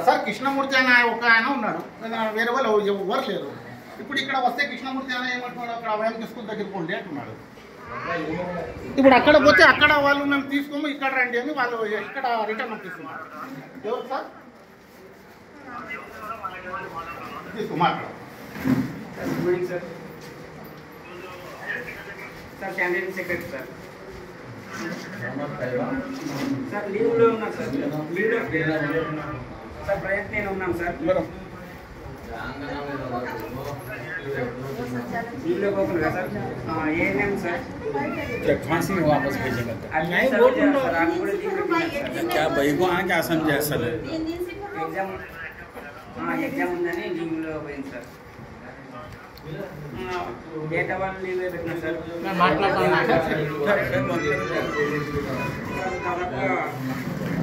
Sir Krishnamurthy అనే ఒక ఆయన ఉన్నాడు, వేరే వాళ్ళు ఎవరు లేరు. ఇప్పుడు ఇక్కడ వస్తే కృష్ణమూర్తి అనే ఏమంటున్నాడు, అక్కడ వైఎంకే స్కూల్ దగ్గరికి పోండి అంటున్నాడు. ఇప్పుడు అక్కడ పోతే అక్కడ వాళ్ళు మేము తీసుకోము, ఇక్కడ రండి అని వాళ్ళు ఎక్కడ రిటర్న్ తీసుకున్నారు. ఎవరు సార్ తీసుకో మాట్లాడు. Sir candidate secretary sir sir లీవ్లో ఉన్నాను సార్. లీవ్లో సార్ ప్రయత్నం నేను ఉన్నాను సార్. लीवले को सर एएनएम सर फांसी में वापस भेजेंगे नहीं बोल सर आप पूरे दिन क्या भाई को आ क्या समझे असल एग्जाम हां एग्जाम ఉందని లీవ్లో పోయింది సార్. డేటా వన్ లీవ్ పెట్టినా సార్. నేను మాట్లాడుతున్నా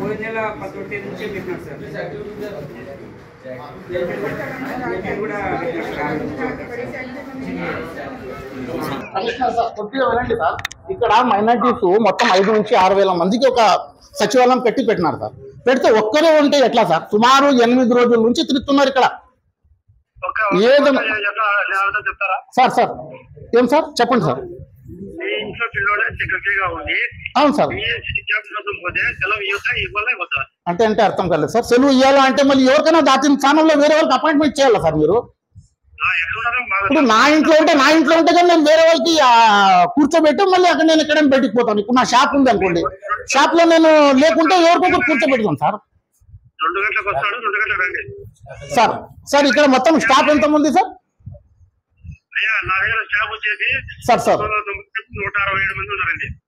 పోయిన నెల 11 నుంచి పెట్టినా సార్. ఇక్కడ మైనార్టీస్ మొత్తం 5 నుంచి 6 వేల మందికి ఒక సచివాలయం పెట్టినారు సార్. పెడితే ఒక్కరే ఉంటే ఎట్లా సార్? సుమారు 8 రోజుల నుంచి తిరుగుతున్నారు ఇక్కడ. సార్ సార్ ఏం సార్ చెప్పండి సార్. అవును సార్. అంటే అంటే అర్థం కాలేదు సార్. సెలవు ఇవ్వాలా అంటే మళ్ళీ ఎవరికైనా దాటిన స్థానంలో వేరే వాళ్ళకి అపాయింట్మెంట్ చేయాలా సార్ మీరు? ఇప్పుడు నా ఇంట్లో ఉంటే కానీ నేను వేరే వాళ్ళకి కూర్చోబెట్టి మళ్ళీ అక్కడ నేను ఎక్కడైనా బయటికి పోతాను. ఇప్పుడు నా షాప్ ఉంది అనుకోండి, షాప్ లో నేను లేకుంటే ఎవరికొకరు కూర్చోబెట్టుతాను సార్. సార్ సార్ ఇక్కడ మొత్తం స్టాఫ్ ఎంత మంది సార్? సార్ సార్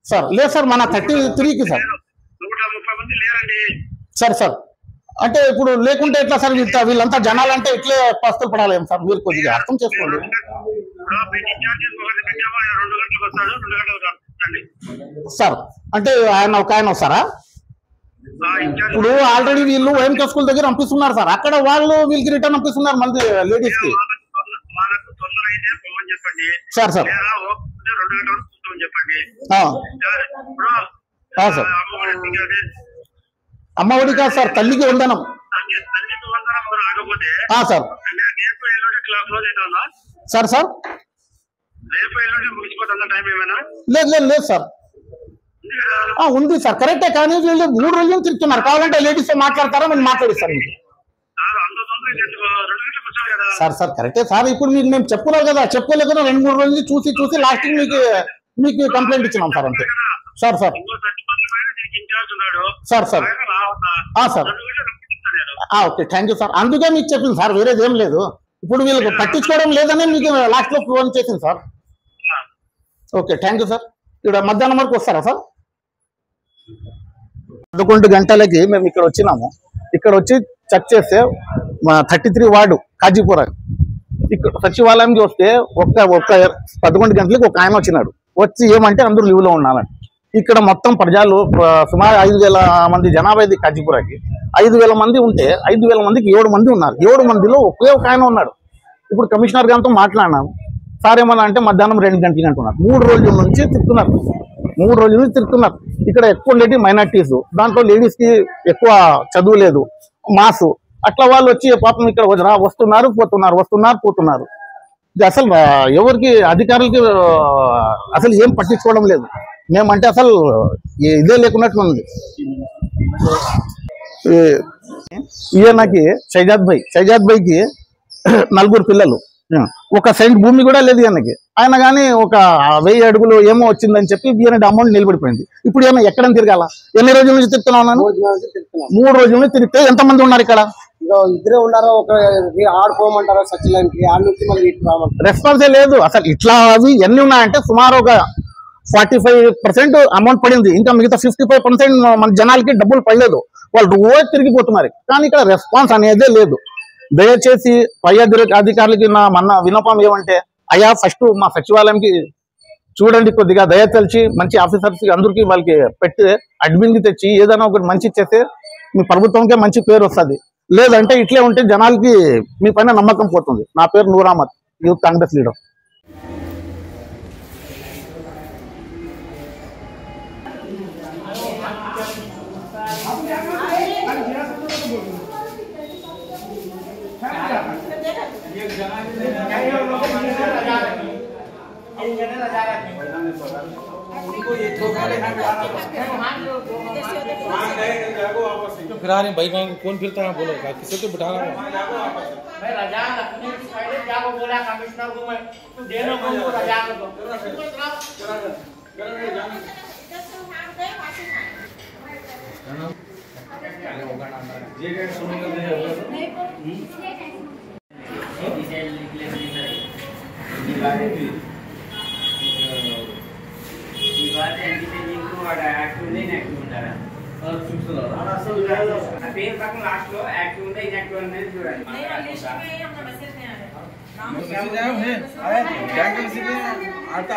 సార్ లేదు సార్ మన 33కి సార్. సార్ సార్ అంటే ఇప్పుడు లేకుంటే ఎట్లా సార్? వీళ్ళంతా జనాలంటే ఇట్లే పస్తులు పడాలి ఏం సార్? మీరు కొద్దిగా అర్థం చేసుకోండి సార్. అంటే ఒక ఆయన వస్తారా? ఇప్పుడు ఆల్రెడీ వీళ్ళు వైఎంకే స్కూల్ దగ్గర పంపిస్తున్నారు సార్. అక్కడ వాళ్ళు వీళ్ళకి రిటర్న్ పంపిస్తున్నారు మళ్ళీ లేడీస్ కి. సార్ సార్ సార్ అమ్మఒడి కాదు సార్, తల్లికి వందనం. సార్ సార్ సార్ లేదు లేదు లేదు సార్ ఉంది సార్ కరెక్టే. కానీ వీళ్ళు 3 రోజులు తిరుగుతున్నారు. కావాలంటే లేడీస్ తో మాట్లాడతారా? నేను మాట్లాడిస్తాను మీకు. సార్ సార్ కరెక్టే సార్. ఇప్పుడు మీకు మేము చెప్పుకోలేదు కదా, చెప్పుకోలేకుండా 2-3 రోజులు చూసి లాస్ట్ మీకు కంప్లైంట్ ఇచ్చినాం సార్ అంతే. Sir sir sir sir sir okay thank you sir. అందుకే మీకు చెప్పింది సార్, వేరేది ఏం లేదు. ఇప్పుడు వీళ్ళకి పట్టించుకోవడం లేదని మీకు లాస్ట్ లో ఫోన్ చేసింది sir. Okay thank you sir. ఇక్కడ మధ్యాహ్నం వరకు వస్తారా సార్? 11 గంటలకి మేము ఇక్కడ వచ్చినాము. ఇక్కడ వచ్చి చెక్ చేస్తే 33 వార్డు కాజీపుర ఇక్కడ సచివాలయంకి వస్తే ఒక్క 11 గంటలకి ఒక ఆయన వచ్చినాడు. వచ్చి ఏమంటే అందరూ లీవ్లో ఉన్నారని. ఇక్కడ మొత్తం ప్రజలు సుమారు 5,000 మంది జనాభా ఇది కాజీపురకి. 5,000 మంది ఉంటే 5,000 మందికి 7 మంది ఉన్నారు. 7 మందిలో ఒకే ఒక ఆయన ఉన్నాడు. ఇప్పుడు కమిషనర్ గారితో మాట్లాడినాము. సార్ ఏమన్నా అంటే మధ్యాహ్నం 2 గంటలకి అంటున్నారు. 3 రోజుల నుంచి తిరుగుతున్నారు. 3 రోజుల నుంచి తిరుగుతున్నారు. ఇక్కడ ఎక్కువ ఉండేటి మైనార్టీస్, దాంట్లో లేడీస్కి ఎక్కువ చదువు లేదు, మాసు అట్లా వాళ్ళు వచ్చి పాపం ఇక్కడ వస్తున్నారు పోతున్నారు. ఇది అసలు ఎవరికి అధికారులకి అసలు ఏం పట్టించుకోవడం లేదు. మేమంటే అసలు ఇదే లేకున్నట్లు ఉంది. ఈయనకి షైజాద్ భాయ్కి 4 పిల్లలు, 1 సెంట్ భూమి కూడా లేదు ఈయనకి. ఆయన కానీ ఒక 1000 అడుగులు ఏమో వచ్చిందని చెప్పి ఈయన అమౌంట్ నిలబడిపోయింది. ఇప్పుడు ఈయన ఎక్కడ తిరగాల? ఎన్ని రోజుల నుంచి తిరుగుతున్నాను? 3 రోజుల నుంచి తిరిగితే ఎంతమంది ఉన్నారు ఇక్కడ? 2 ఉన్నారు. ఒక ఆడుకోమంటారు సచివాలయానికి, ఆడ నుంచి మళ్ళీ రెస్పాన్సే లేదు అసలు. ఇట్లా అవి ఎన్ని ఉన్నాయంటే సుమారు ఒక 45% అమౌంట్ పడింది. ఇంకా మిగతా 55% మన జనాలకి డబ్బులు పడలేదు. వాళ్ళు రోజు తిరిగిపోతున్నారు. కానీ ఇక్కడ రెస్పాన్స్ అనేదే లేదు. దయచేసి పై అధికారులకి మన విన్నపం ఏమంటే అయ్యా ఫస్ట్ మా సచివాలయంకి చూడండి, కొద్దిగా దయ తెలిసి మంచి ఆఫీసర్స్ అందరికీ వాళ్ళకి పెట్టి అడ్మిన్ కి తెచ్చి ఏదైనా ఒకటి మంచి చేస్తే మీ ప్రభుత్వంకే మంచి పేరు వస్తుంది. లేదంటే ఇట్లే ఉంటే జనాలకి మీ పైన నమ్మకం పోతుంది. నా పేరు నూర్ అహ్మద్, యూత్ కాంగ్రెస్ లీడర్. फिर आ रहे भाई कौन फिरता है बोलो किसे तो बिठा रहा मैं रजा अपने साइड क्या को बोला कमिश्नर को मैं तू देना को रजा को పేరు పక్కన లాస్ట్ లో యాక్టివ్ ఉందా ఇన్యాక్టివ్ అనేది చూడండి. मैसेज आया है बैंक का मैसेज आता